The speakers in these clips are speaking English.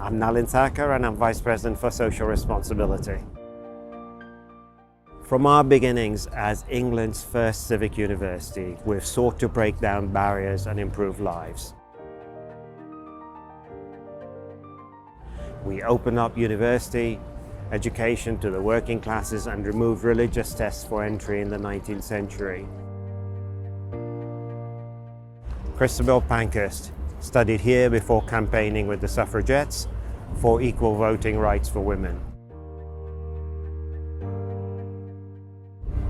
I'm Nalin Thacker and I'm Vice President for Social Responsibility. From our beginnings as England's first civic university, we've sought to break down barriers and improve lives. We opened up university education to the working classes and removed religious tests for entry in the 19th century. Christabel Pankhurst studied here before campaigning with the suffragettes for equal voting rights for women.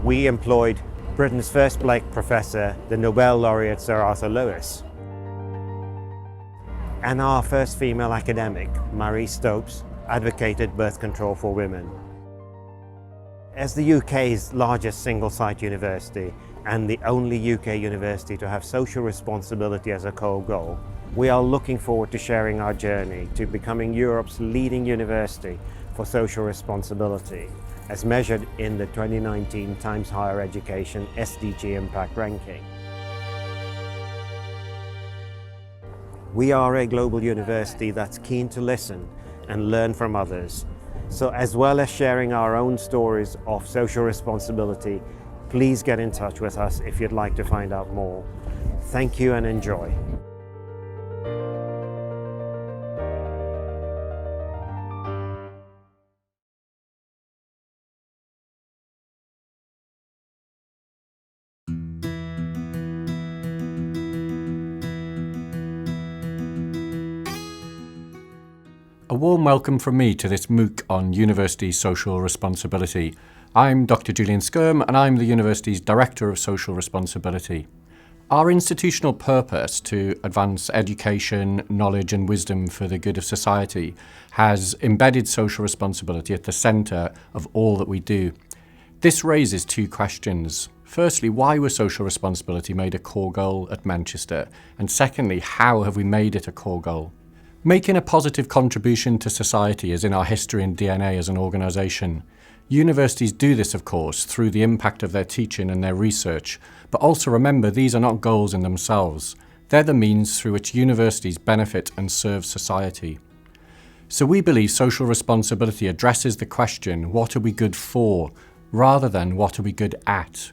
We employed Britain's first black professor, the Nobel laureate Sir Arthur Lewis, and our first female academic, Marie Stopes, advocated birth control for women. As the UK's largest single-site university and the only UK university to have social responsibility as a core goal, we are looking forward to sharing our journey to becoming Europe's leading university for social responsibility, as measured in the 2019 Times Higher Education SDG Impact Ranking. We are a global university that's keen to listen and learn from others. So as well as sharing our own stories of social responsibility, please get in touch with us if you'd like to find out more. Thank you and enjoy. A warm welcome from me to this MOOC on University Social Responsibility. I'm Dr. Julian Skyrme and I'm the university's Director of Social Responsibility. Our institutional purpose to advance education, knowledge and wisdom for the good of society has embedded social responsibility at the centre of all that we do. This raises two questions. Firstly, why was social responsibility made a core goal at Manchester? And secondly, how have we made it a core goal? Making a positive contribution to society is in our history and DNA as an organisation. Universities do this, of course, through the impact of their teaching and their research, but also remember these are not goals in themselves. They're the means through which universities benefit and serve society. So we believe social responsibility addresses the question, what are we good for, rather than what are we good at?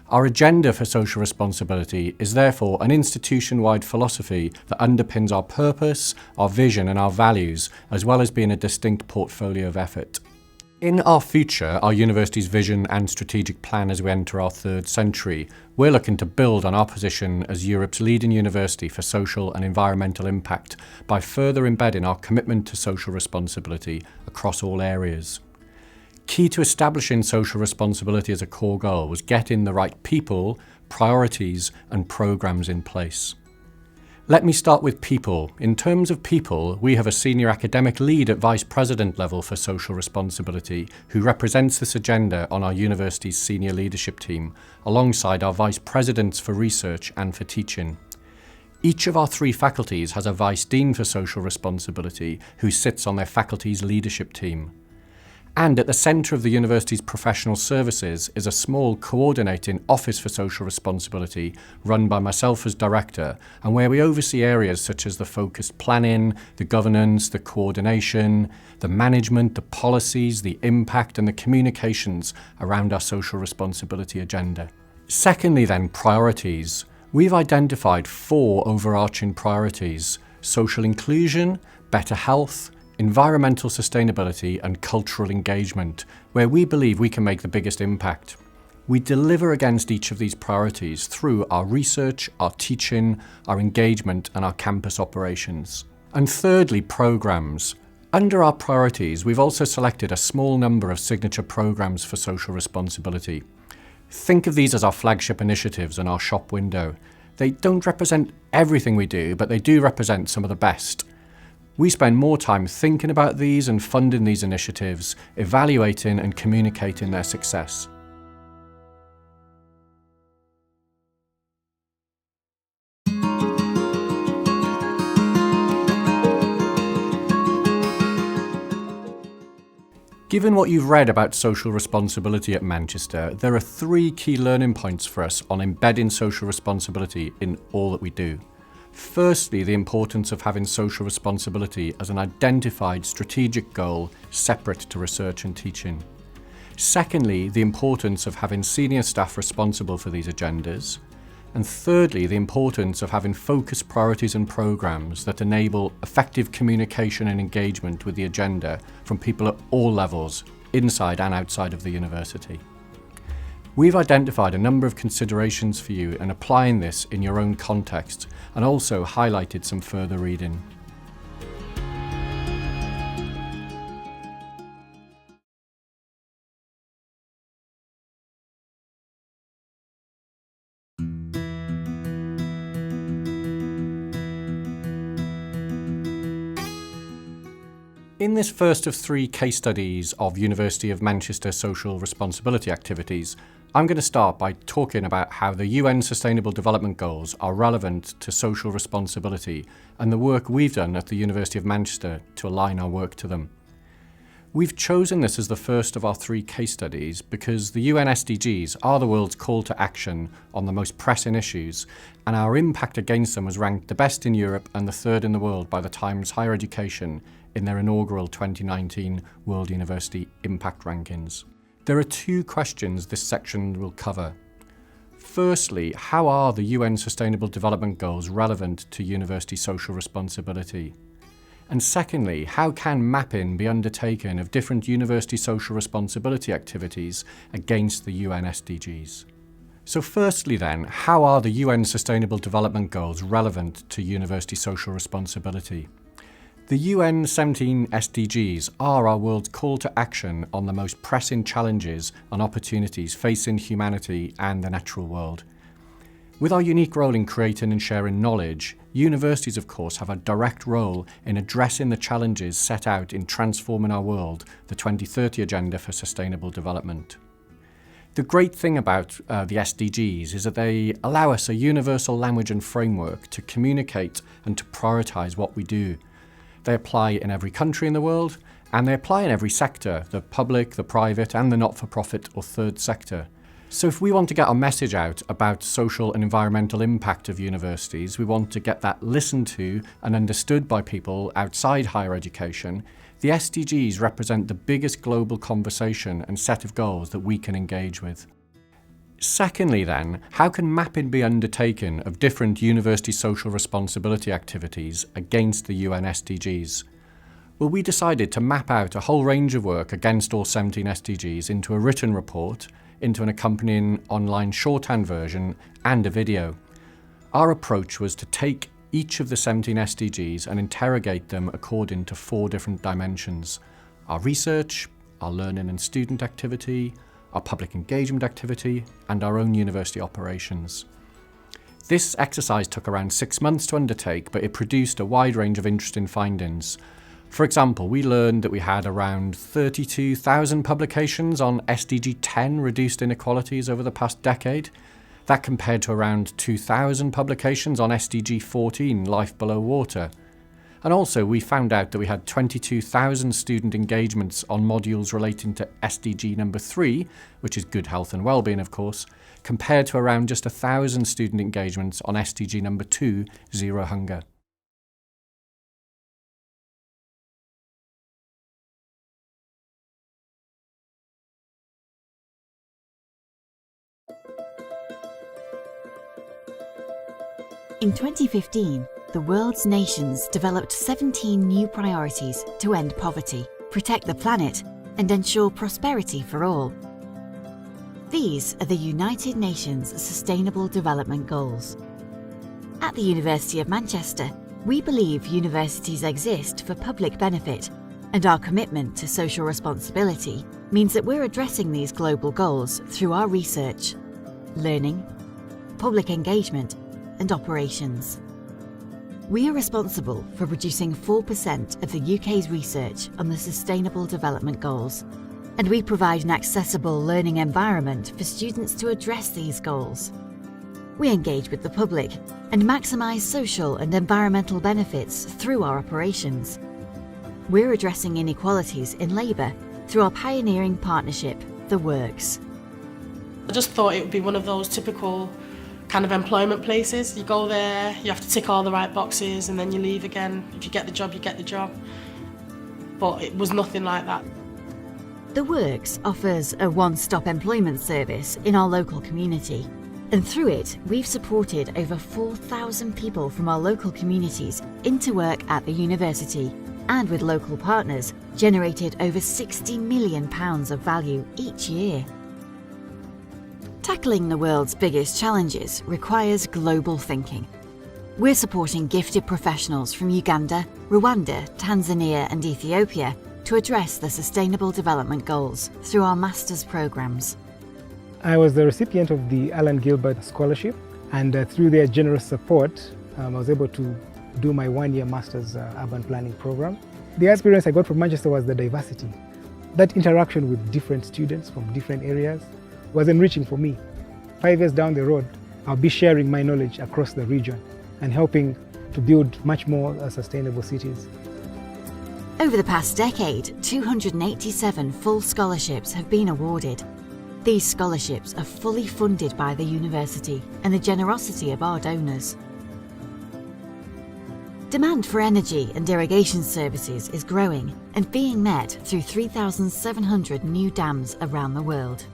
Our agenda for social responsibility is therefore an institution-wide philosophy that underpins our purpose, our vision and our values, as well as being a distinct portfolio of effort. In our future, our university's vision and strategic plan as we enter our third century, we're looking to build on our position as Europe's leading university for social and environmental impact by further embedding our commitment to social responsibility across all areas. Key to establishing social responsibility as a core goal was getting the right people, priorities and programmes in place. Let me start with people. In terms of people, we have a senior academic lead at Vice President level for social responsibility who represents this agenda on our university's senior leadership team, alongside our Vice Presidents for research and for teaching. Each of our three faculties has a Vice Dean for social responsibility who sits on their faculty's leadership team. And at the centre of the university's professional services is a small coordinating office for social responsibility run by myself as director, and where we oversee areas such as the focused planning, the governance, the coordination, the management, the policies, the impact and the communications around our social responsibility agenda. Secondly then, priorities. We've identified 4 overarching priorities: social inclusion, better health, environmental sustainability and cultural engagement, where we believe we can make the biggest impact. We deliver against each of these priorities through our research, our teaching, our engagement and our campus operations. And thirdly, programmes. Under our priorities, we've also selected a small number of signature programmes for social responsibility. Think of these as our flagship initiatives and our shop window. They don't represent everything we do, but they do represent some of the best. We spend more time thinking about these and funding these initiatives, evaluating and communicating their success. Given what you've read about social responsibility at Manchester, there are 3 key learning points for us on embedding social responsibility in all that we do. Firstly, the importance of having social responsibility as an identified strategic goal separate to research and teaching. Secondly, the importance of having senior staff responsible for these agendas. And thirdly, the importance of having focused priorities and programmes that enable effective communication and engagement with the agenda from people at all levels, inside and outside of the university. We've identified a number of considerations for you in applying this in your own context, and also highlighted some further reading. In this first of 3 case studies of University of Manchester social responsibility activities, I'm going to start by talking about how the UN Sustainable Development Goals are relevant to social responsibility and the work we've done at the University of Manchester to align our work to them. We've chosen this as the first of our 3 case studies because the UN SDGs are the world's call to action on the most pressing issues, and our impact against them was ranked the best in Europe and the 3rd in the world by the Times Higher Education in their inaugural 2019 World University Impact Rankings. There are 2 questions this section will cover. Firstly, how are the UN Sustainable Development Goals relevant to university social responsibility? And secondly, how can mapping be undertaken of different university social responsibility activities against the UN SDGs? So firstly then, how are the UN Sustainable Development Goals relevant to university social responsibility? The UN 17 SDGs are our world's call to action on the most pressing challenges and opportunities facing humanity and the natural world. With our unique role in creating and sharing knowledge, universities of course have a direct role in addressing the challenges set out in Transforming Our World, the 2030 Agenda for Sustainable Development. The great thing about the SDGs is that they allow us a universal language and framework to communicate and to prioritise what we do. They apply in every country in the world, and they apply in every sector, the public, the private, and the not-for-profit or third sector. So if we want to get our message out about social and environmental impact of universities, we want to get that listened to and understood by people outside higher education, the SDGs represent the biggest global conversation and set of goals that we can engage with. Secondly then, how can mapping be undertaken of different university social responsibility activities against the UN SDGs? Well, we decided to map out a whole range of work against all 17 SDGs into a written report, into an accompanying online shorthand version and a video. Our approach was to take each of the 17 SDGs and interrogate them according to 4 different dimensions: our research, our learning and student activity, our public engagement activity, and our own university operations. This exercise took around 6 months to undertake, but it produced a wide range of interesting findings. For example, we learned that we had around 32,000 publications on SDG 10 reduced inequalities over the past decade. That compared to around 2,000 publications on SDG 14, life below water. And also we found out that we had 22,000 student engagements on modules relating to SDG number 3, which is good health and well-being of course, compared to around just 1,000 student engagements on SDG number 2, zero hunger. In 2015, the world's nations developed 17 new priorities to end poverty, protect the planet, and ensure prosperity for all. These are the United Nations Sustainable Development Goals. At the University of Manchester, we believe universities exist for public benefit, and our commitment to social responsibility means that we're addressing these global goals through our research, learning, public engagement, and operations. We are responsible for producing 4% of the UK's research on the Sustainable Development Goals, and we provide an accessible learning environment for students to address these goals. We engage with the public and maximise social and environmental benefits through our operations. We're addressing inequalities in labour through our pioneering partnership, The Works. I just thought it would be one of those typical kind of employment places. You go there, you have to tick all the right boxes, and then you leave again. If you get the job, you get the job. But it was nothing like that. The Works offers a one-stop employment service in our local community. And through it, we've supported over 4,000 people from our local communities into work at the university, and with local partners, generated over £60 million of value each year. Tackling the world's biggest challenges requires global thinking. We're supporting gifted professionals from Uganda, Rwanda, Tanzania and Ethiopia to address the Sustainable Development Goals through our master's programs. I was the recipient of the Alan Gilbert Scholarship, and through their generous support, I was able to do my one-year master's urban planning program. The experience I got from Manchester was the diversity. That interaction with different students from different areas was enriching for me. 5 years down the road, I'll be sharing my knowledge across the region and helping to build much more sustainable cities. Over the past decade, 287 full scholarships have been awarded. These scholarships are fully funded by the university and the generosity of our donors. Demand for energy and irrigation services is growing and being met through 3,700 new dams around the world.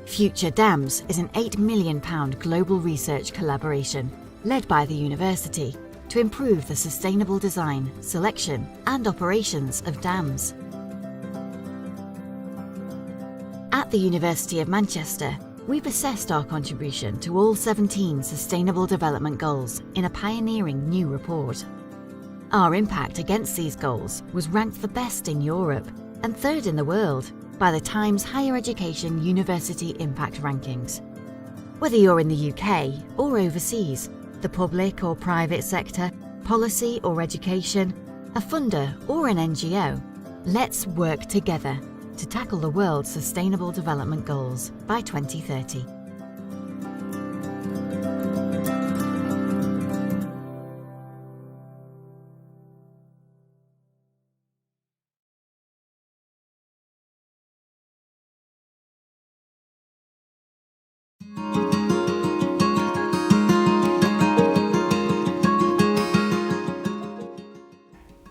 Future Dams is an £8 million global research collaboration led by the university to improve the sustainable design, selection and operations of dams. At the University of Manchester, we've assessed our contribution to all 17 Sustainable Development Goals in a pioneering new report. Our impact against these goals was ranked the best in Europe and third in the world by the Times Higher Education University Impact Rankings. Whether you're in the UK or overseas, the public or private sector, policy or education, a funder or an NGO, let's work together to tackle the world's Sustainable Development Goals by 2030.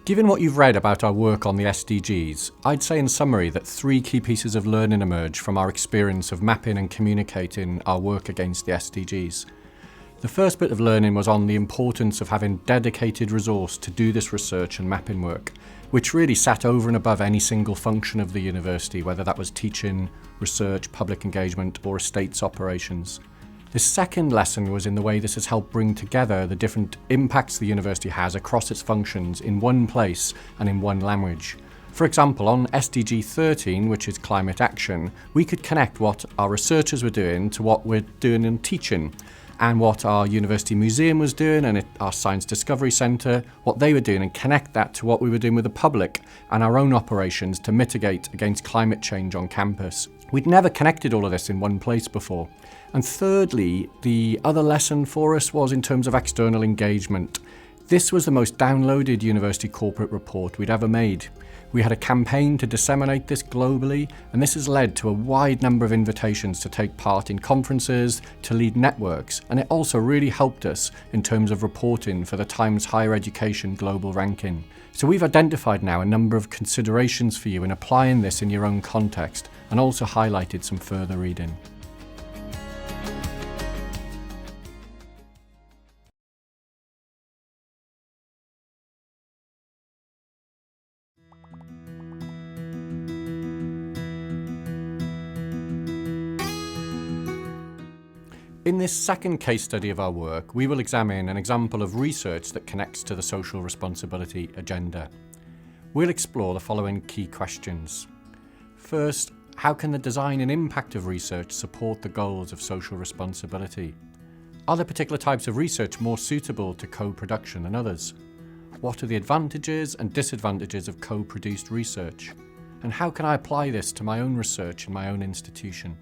Given what you've read about our work on the SDGs, I'd say in summary that 3 key pieces of learning emerge from our experience of mapping and communicating our work against the SDGs. The first bit of learning was on the importance of having dedicated resource to do this research and mapping work, which really sat over and above any single function of the university, whether that was teaching, research, public engagement or estates operations. The second lesson was in the way this has helped bring together the different impacts the university has across its functions in one place and in one language. For example, on SDG 13, which is climate action, we could connect what our researchers were doing to what we're doing in teaching, and what our university museum was doing and our science discovery centre, what they were doing, and connect that to what we were doing with the public and our own operations to mitigate against climate change on campus. We'd never connected all of this in one place before. And thirdly, the other lesson for us was in terms of external engagement. This was the most downloaded university corporate report we'd ever made. We had a campaign to disseminate this globally, and this has led to a wide number of invitations to take part in conferences, to lead networks, and it also really helped us in terms of reporting for the Times Higher Education Global Ranking. So we've identified now a number of considerations for you in applying this in your own context, and also highlighted some further reading. In this second case study of our work, we will examine an example of research that connects to the social responsibility agenda. We'll explore the following key questions. First, how can the design and impact of research support the goals of social responsibility? Are there particular types of research more suitable to co-production than others? What are the advantages and disadvantages of co-produced research? And how can I apply this to my own research in my own institution?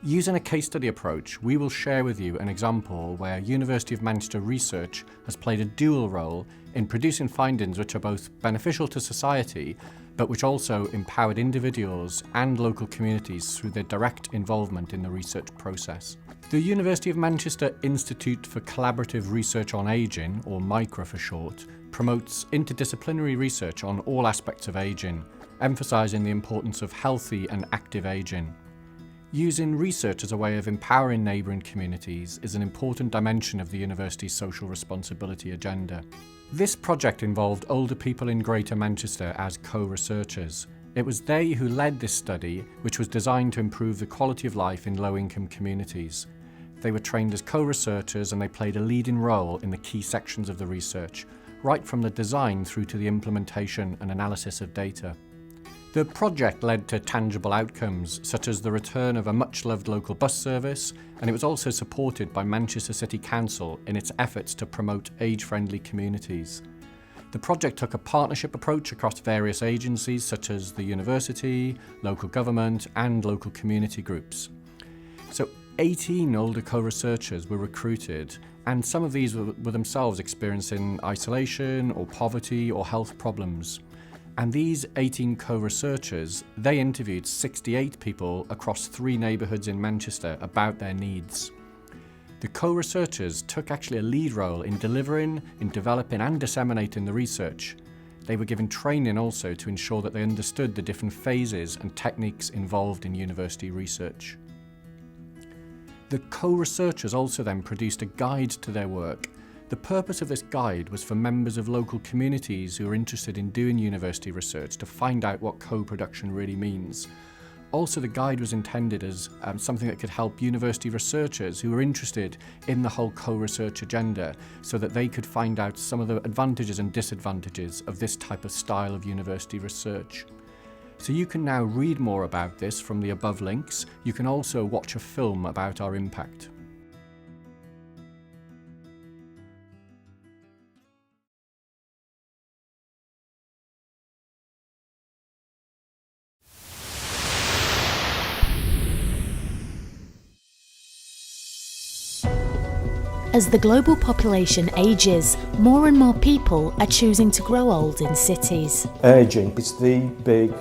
Using a case study approach, we will share with you an example where University of Manchester research has played a dual role in producing findings which are both beneficial to society, but which also empowered individuals and local communities through their direct involvement in the research process. The University of Manchester Institute for Collaborative Research on Ageing, or MICRA for short, promotes interdisciplinary research on all aspects of ageing, emphasising the importance of healthy and active ageing. Using research as a way of empowering neighbouring communities is an important dimension of the university's social responsibility agenda. This project involved older people in Greater Manchester as co-researchers. It was they who led this study, which was designed to improve the quality of life in low-income communities. They were trained as co-researchers and they played a leading role in the key sections of the research, right from the design through to the implementation and analysis of data. The project led to tangible outcomes, such as the return of a much-loved local bus service, and it was also supported by Manchester City Council in its efforts to promote age-friendly communities. The project took a partnership approach across various agencies such as the university, local government, and local community groups. So 18 older co-researchers were recruited, and some of these were themselves experiencing isolation or poverty or health problems. And these 18 co-researchers, they interviewed 68 people across 3 neighbourhoods in Manchester about their needs. The co-researchers took actually a lead role in delivering, in developing and disseminating the research. They were given training also to ensure that they understood the different phases and techniques involved in university research. The co-researchers also then produced a guide to their work. The purpose of this guide was for members of local communities who are interested in doing university research to find out what co-production really means. Also, the guide was intended as something that could help university researchers who are interested in the whole co-research agenda so that they could find out some of the advantages and disadvantages of this type of style of university research. So you can now read more about this from the above links. You can also watch a film about our impact. As the global population ages, more and more people are choosing to grow old in cities. Ageing is the big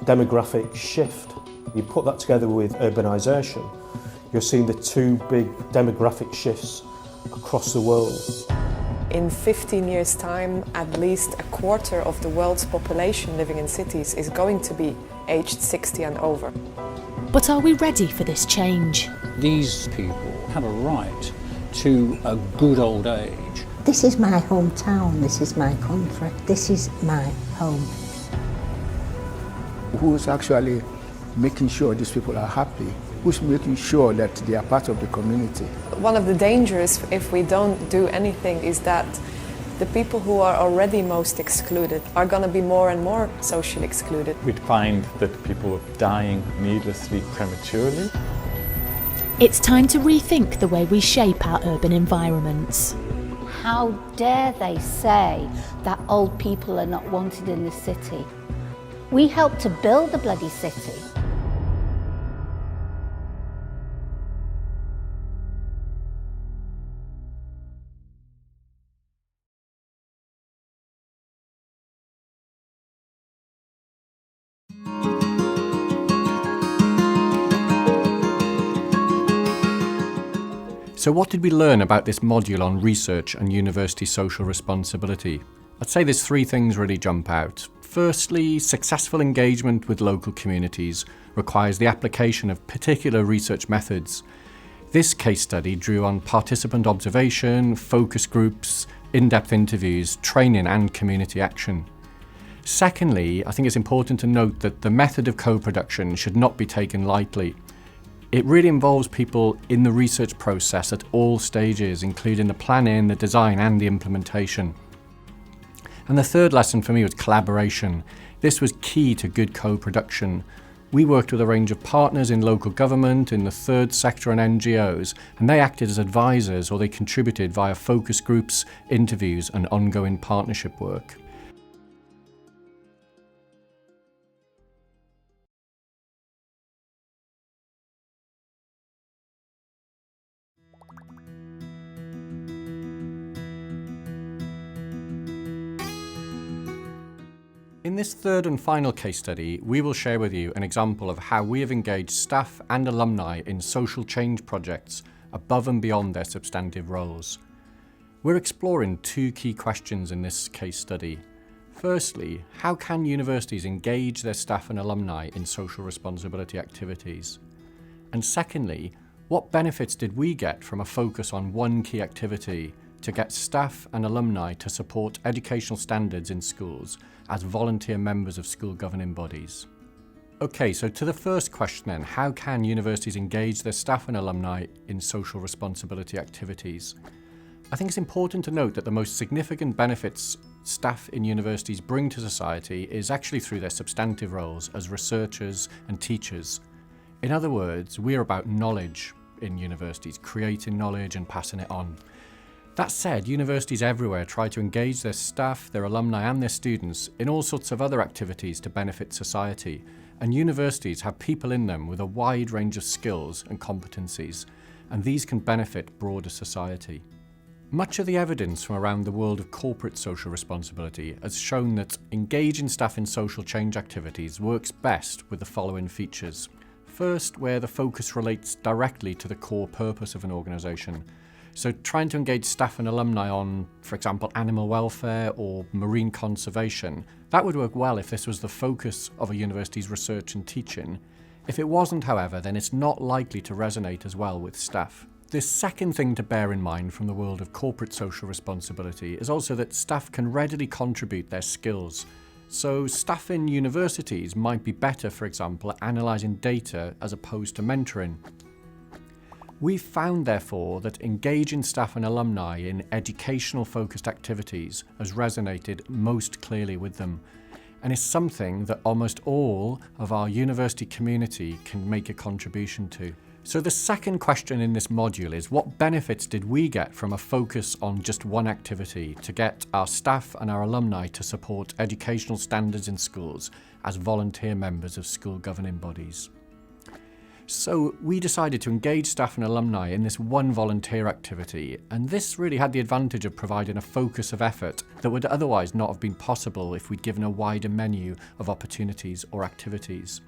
demographic shift. You put that together with urbanisation, you're seeing the 2 big demographic shifts across the world. In 15 years' time, at least a quarter of the world's population living in cities is going to be aged 60 and over. But are we ready for this change? These people have a right to a good old age. This is my hometown, this is my country, this is my home. Who's actually making sure these people are happy? Who's making sure that they are part of the community? One of the dangers, if we don't do anything, is that the people who are already most excluded are going to be more and more socially excluded. We'd find that people are dying needlessly prematurely. It's time to rethink the way we shape our urban environments. How dare they say that old people are not wanted in the city? We helped to build the bloody city. So what did we learn about this module on research and university social responsibility? I'd say there's 3 things really jump out. Firstly, successful engagement with local communities requires the application of particular research methods. This case study drew on participant observation, focus groups, in-depth interviews, training and community action. Secondly, I think it's important to note that the method of co-production should not be taken lightly. It really involves people in the research process at all stages, including the planning, the design and the implementation. And the third lesson for me was collaboration. This was key to good co-production. We worked with a range of partners in local government, in the third sector and NGOs, and they acted as advisors or they contributed via focus groups, interviews and ongoing partnership work. In this third and final case study, we will share with you an example of how we have engaged staff and alumni in social change projects above and beyond their substantive roles. We're exploring two key questions in this case study. Firstly, how can universities engage their staff and alumni in social responsibility activities? And secondly, what benefits did we get from a focus on one key activity to get staff and alumni to support educational standards in schools as volunteer members of school governing bodies? Okay, so to the first question then, how can universities engage their staff and alumni in social responsibility activities? I think it's important to note that the most significant benefits staff in universities bring to society is actually through their substantive roles as researchers and teachers. In other words, we're about knowledge in universities, creating knowledge and passing it on. That said, universities everywhere try to engage their staff, their alumni and their students in all sorts of other activities to benefit society, and universities have people in them with a wide range of skills and competencies, and these can benefit broader society. Much of the evidence from around the world of corporate social responsibility has shown that engaging staff in social change activities works best with the following features. First, where the focus relates directly to the core purpose of an organisation. So trying to engage staff and alumni on, for example, animal welfare or marine conservation, that would work well if this was the focus of a university's research and teaching. If it wasn't, however, then it's not likely to resonate as well with staff. The second thing to bear in mind from the world of corporate social responsibility is also that staff can readily contribute their skills. So staff in universities might be better, for example, at analysing data as opposed to mentoring. We've found, therefore, that engaging staff and alumni in educational-focused activities has resonated most clearly with them, and is something that almost all of our university community can make a contribution to. So the second question in this module is, what benefits did we get from a focus on just one activity to get our staff and our alumni to support educational standards in schools as volunteer members of school governing bodies? So we decided to engage staff and alumni in this one volunteer activity, and this really had the advantage of providing a focus of effort that would otherwise not have been possible if we'd given a wider menu of opportunities or activities.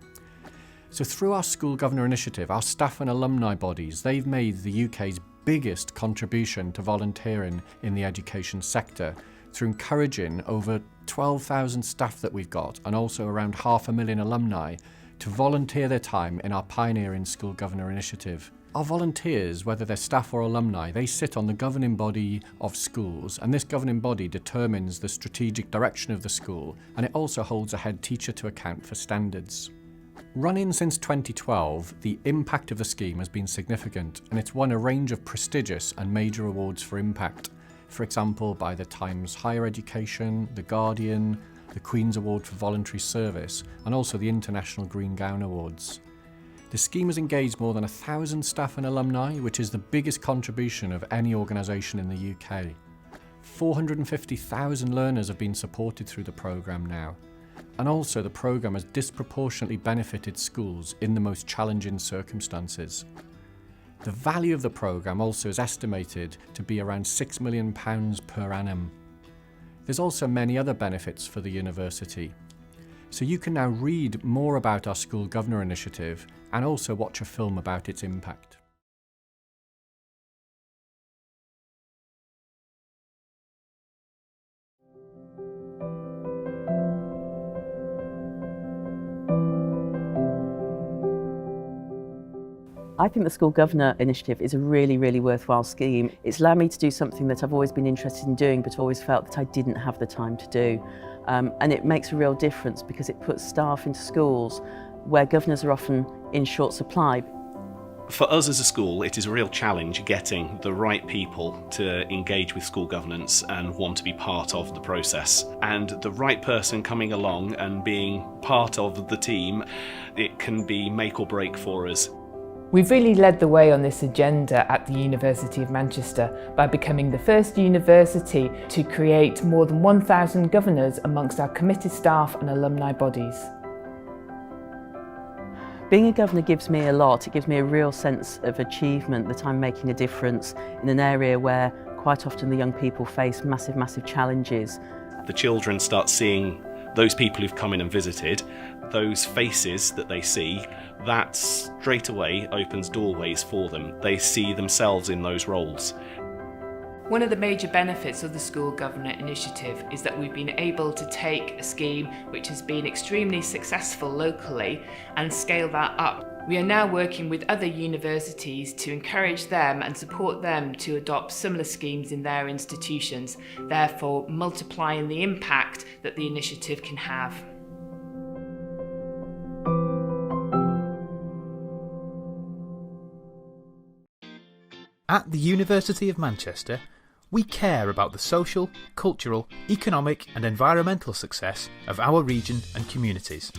So through our School Governor Initiative, our staff and alumni bodies, they've made the UK's biggest contribution to volunteering in the education sector through encouraging over 12,000 staff that we've got, and also around 500,000 alumni, to volunteer their time in our pioneering School Governor Initiative. Our volunteers, whether they're staff or alumni, they sit on the governing body of schools, and this governing body determines the strategic direction of the school, and it also holds a head teacher to account for standards. Running since 2012, the impact of the scheme has been significant, and it's won a range of prestigious and major awards for impact, for example by the Times Higher Education, The Guardian, the Queen's Award for Voluntary Service, and also the International Green Gown Awards. The scheme has engaged more than 1,000 staff and alumni, which is the biggest contribution of any organisation in the UK. 450,000 learners have been supported through the programme now. And also the programme has disproportionately benefited schools in the most challenging circumstances. The value of the programme also is estimated to be around £6 million per annum. There's also many other benefits for the university. So you can now read more about our School Governor Initiative and also watch a film about its impact. I think the School Governor Initiative is a really, really worthwhile scheme. It's allowed me to do something that I've always been interested in doing, but always felt that I didn't have the time to do. And it makes a real difference because it puts staff into schools where governors are often in short supply. For us as a school, it is a real challenge getting the right people to engage with school governance and want to be part of the process. And the right person coming along and being part of the team, it can be make or break for us. We've really led the way on this agenda at the University of Manchester by becoming the first university to create more than 1,000 governors amongst our committed staff and alumni bodies. Being a governor gives me a lot. It gives me a real sense of achievement that I'm making a difference in an area where quite often the young people face massive, massive challenges. The children start seeing those people who've come in and visited, those faces that they see, that straight away opens doorways for them. They see themselves in those roles. One of the major benefits of the School Governor Initiative is that we've been able to take a scheme which has been extremely successful locally and scale that up. We are now working with other universities to encourage them and support them to adopt similar schemes in their institutions, therefore multiplying the impact that the initiative can have. At the University of Manchester, we care about the social, cultural, economic and environmental success of our region and communities.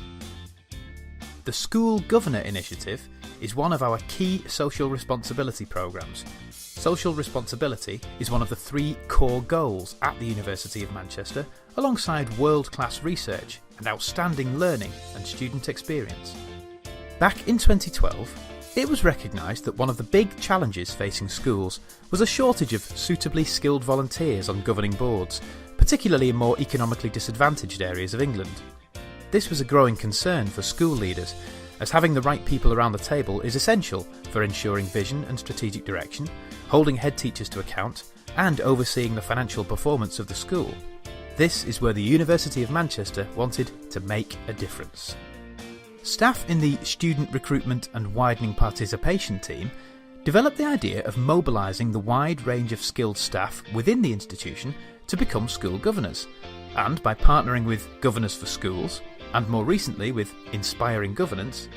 The School Governor Initiative is one of our key social responsibility programmes. Social responsibility is one of the 3 core goals at the University of Manchester, alongside world-class research and outstanding learning and student experience. Back in 2012, it was recognised that one of the big challenges facing schools was a shortage of suitably skilled volunteers on governing boards, particularly in more economically disadvantaged areas of England. This was a growing concern for school leaders, as having the right people around the table is essential for ensuring vision and strategic direction, holding head teachers to account, and overseeing the financial performance of the school. This is where the University of Manchester wanted to make a difference. Staff in the Student Recruitment and Widening Participation team developed the idea of mobilising the wide range of skilled staff within the institution to become school governors, and by partnering with Governors for Schools, and more recently with Inspiring Governance,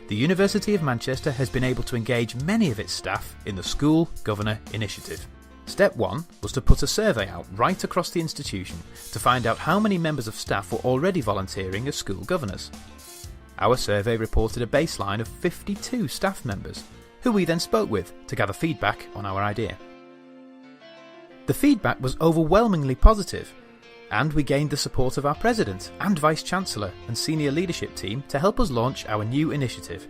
the University of Manchester has been able to engage many of its staff in the School Governor Initiative. Step 1 was to put a survey out right across the institution to find out how many members of staff were already volunteering as school governors. Our survey reported a baseline of 52 staff members, who we then spoke with to gather feedback on our idea. The feedback was overwhelmingly positive, and we gained the support of our President and Vice-Chancellor and senior leadership team to help us launch our new initiative.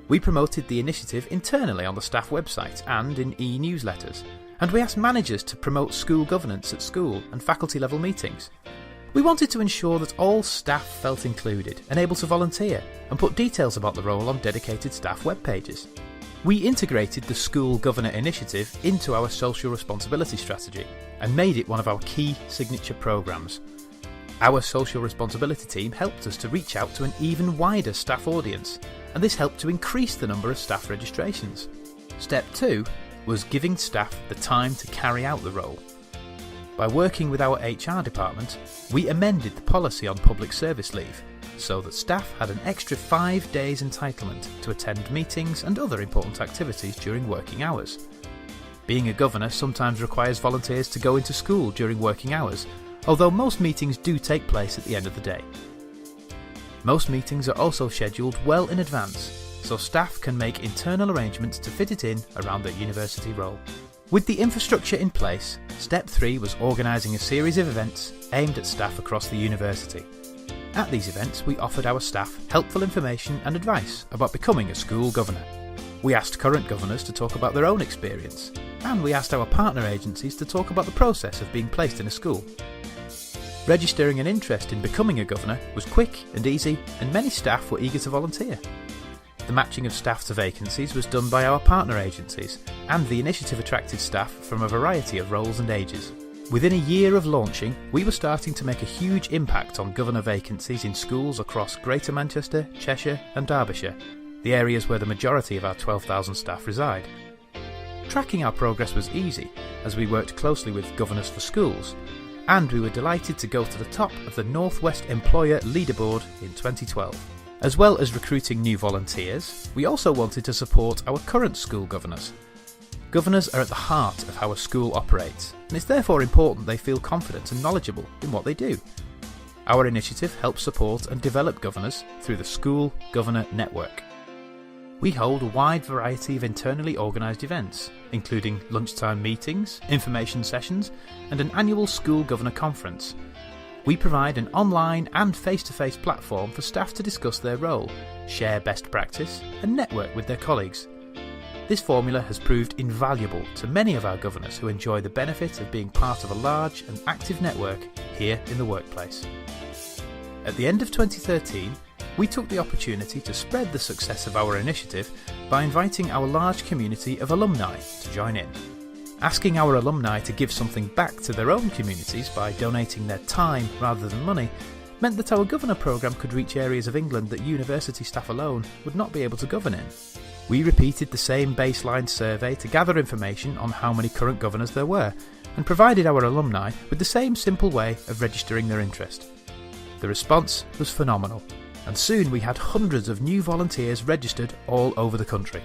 We promoted the initiative internally on the staff website and in e-newsletters, and we asked managers to promote school governance at school and faculty level meetings. We wanted to ensure that all staff felt included and able to volunteer, and put details about the role on dedicated staff web pages. We integrated the School Governor Initiative into our social responsibility strategy and made it one of our key signature programmes. Our social responsibility team helped us to reach out to an even wider staff audience, and this helped to increase the number of staff registrations. Step 2 was giving staff the time to carry out the role. By working with our HR department, we amended the policy on public service leave so that staff had an extra 5 days entitlement to attend meetings and other important activities during working hours. Being a governor sometimes requires volunteers to go into school during working hours, although most meetings do take place at the end of the day. Most meetings are also scheduled well in advance, so staff can make internal arrangements to fit it in around their university role. With the infrastructure in place, Step 3 was organising a series of events aimed at staff across the university. At these events, we offered our staff helpful information and advice about becoming a school governor. We asked current governors to talk about their own experience, and we asked our partner agencies to talk about the process of being placed in a school. Registering an interest in becoming a governor was quick and easy, and many staff were eager to volunteer. The matching of staff to vacancies was done by our partner agencies, and the initiative attracted staff from a variety of roles and ages. Within a year of launching, we were starting to make a huge impact on governor vacancies in schools across Greater Manchester, Cheshire and Derbyshire, the areas where the majority of our 12,000 staff reside. Tracking our progress was easy, as we worked closely with Governors for Schools, and we were delighted to go to the top of the North West Employer Leaderboard in 2012. As well as recruiting new volunteers, we also wanted to support our current school governors. Governors are at the heart of how a school operates, and it's therefore important they feel confident and knowledgeable in what they do. Our initiative helps support and develop governors through the School Governor Network. We hold a wide variety of internally organised events, including lunchtime meetings, information sessions, and an annual School Governor Conference. We provide an online and face-to-face platform for staff to discuss their role, share best practice, and network with their colleagues. This formula has proved invaluable to many of our governors who enjoy the benefit of being part of a large and active network here in the workplace. At the end of 2013, we took the opportunity to spread the success of our initiative by inviting our large community of alumni to join in. Asking our alumni to give something back to their own communities by donating their time rather than money meant that our Governor programme could reach areas of England that university staff alone would not be able to govern in. We repeated the same baseline survey to gather information on how many current governors there were, and provided our alumni with the same simple way of registering their interest. The response was phenomenal, and soon we had hundreds of new volunteers registered all over the country.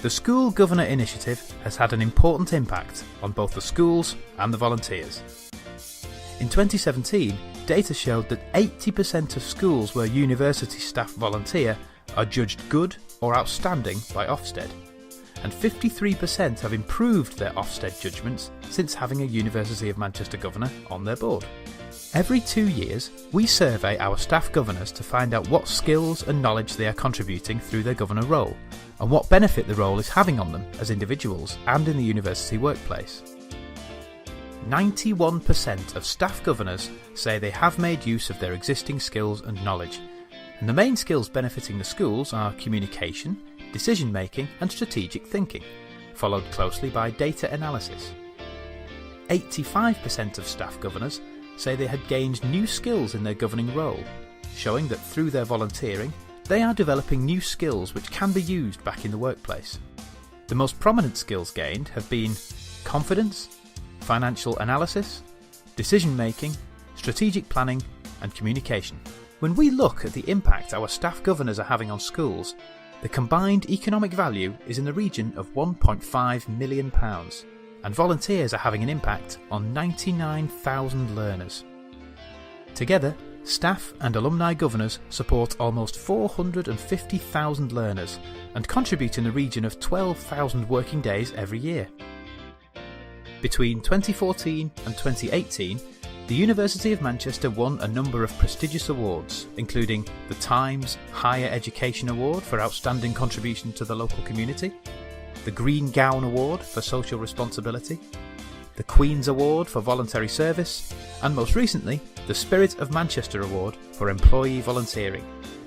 The School Governor Initiative has had an important impact on both the schools and the volunteers. In 2017, data showed that 80% of schools where university staff volunteer are judged good or outstanding by Ofsted, and 53% have improved their Ofsted judgments since having a University of Manchester governor on their board. Every 2 years, we survey our staff governors to find out what skills and knowledge they are contributing through their governor role, and what benefit the role is having on them as individuals and in the university workplace. 91% of staff governors say they have made use of their existing skills and knowledge, and the main skills benefiting the schools are communication, decision making and strategic thinking, followed closely by data analysis. 85% of staff governors say they had gained new skills in their governing role, showing that through their volunteering they are developing new skills which can be used back in the workplace. The most prominent skills gained have been confidence, financial analysis, decision making, strategic planning and communication. When we look at the impact our staff governors are having on schools, the combined economic value is in the region of £1.5 million, and volunteers are having an impact on 99,000 learners. Together, staff and alumni governors support almost 450,000 learners and contribute in the region of 12,000 working days every year. Between 2014 and 2018, the University of Manchester won a number of prestigious awards, including the Times Higher Education Award for Outstanding Contribution to the Local Community, the Green Gown Award for Social Responsibility, the Queen's Award for Voluntary Service, and most recently, the Spirit of Manchester Award for Employee Volunteering.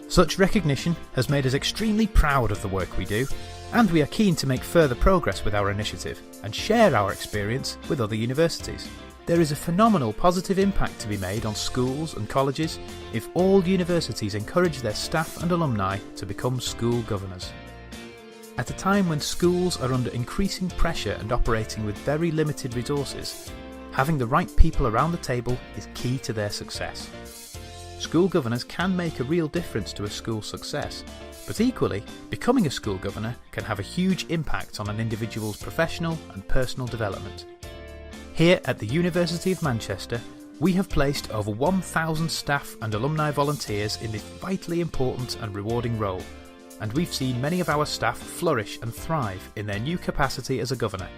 Such recognition has made us extremely proud of the work we do, and we are keen to make further progress with our initiative and share our experience with other universities. There is a phenomenal positive impact to be made on schools and colleges if all universities encourage their staff and alumni to become school governors. At a time when schools are under increasing pressure and operating with very limited resources, having the right people around the table is key to their success. School governors can make a real difference to a school's success, but equally, becoming a school governor can have a huge impact on an individual's professional and personal development. Here at the University of Manchester, we have placed over 1,000 staff and alumni volunteers in this vitally important and rewarding role, and we've seen many of our staff flourish and thrive in their new capacity as a governor.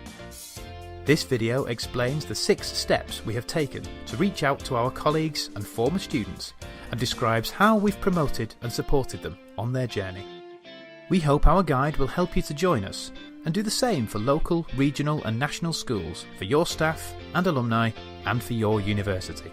This video explains the 6 steps we have taken to reach out to our colleagues and former students, and describes how we've promoted and supported them on their journey. We hope our guide will help you to join us and do the same for local, regional and national schools, for your staff and alumni and for your university.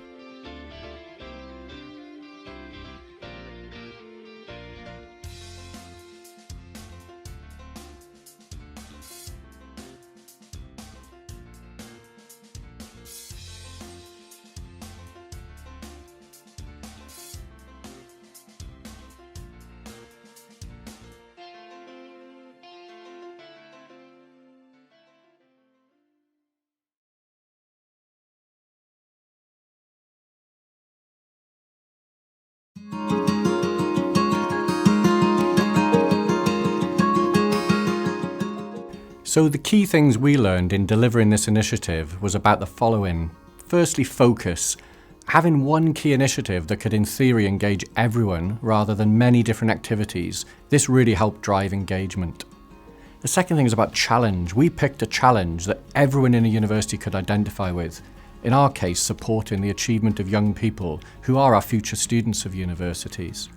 So the key things we learned in delivering this initiative was about the following. Firstly, focus. Having one key initiative that could in theory engage everyone rather than many different activities, this really helped drive engagement. The second thing is about challenge. We picked a challenge that everyone in a university could identify with. In our case, supporting the achievement of young people who are our future students of universities.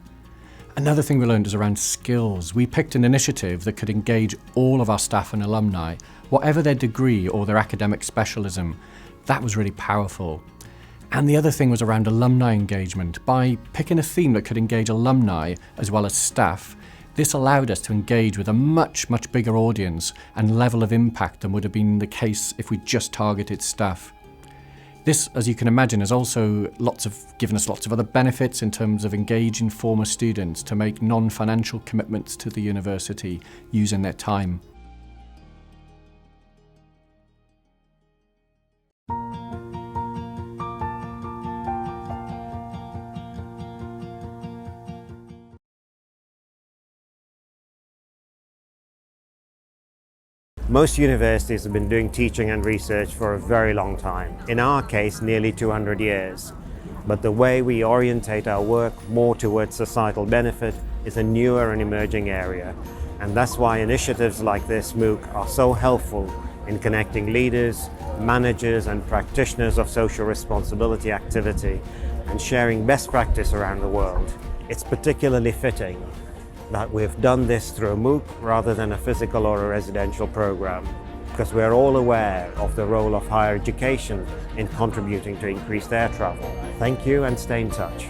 Another thing we learned is around skills. We picked an initiative that could engage all of our staff and alumni, whatever their degree or their academic specialism. That was really powerful. And the other thing was around alumni engagement. By picking a theme that could engage alumni as well as staff, this allowed us to engage with a much, much bigger audience and level of impact than would have been the case if we just targeted staff. This, as you can imagine, has also given us lots of other benefits in terms of engaging former students to make non-financial commitments to the university using their time. Most universities have been doing teaching and research for a very long time, in our case nearly 200 years. But the way we orientate our work more towards societal benefit is a newer and emerging area. And that's why initiatives like this MOOC are so helpful in connecting leaders, managers and practitioners of social responsibility activity and sharing best practice around the world. It's particularly fitting that we've done this through a MOOC rather than a physical or a residential program, because we're all aware of the role of higher education in contributing to increased air travel. Thank you and stay in touch.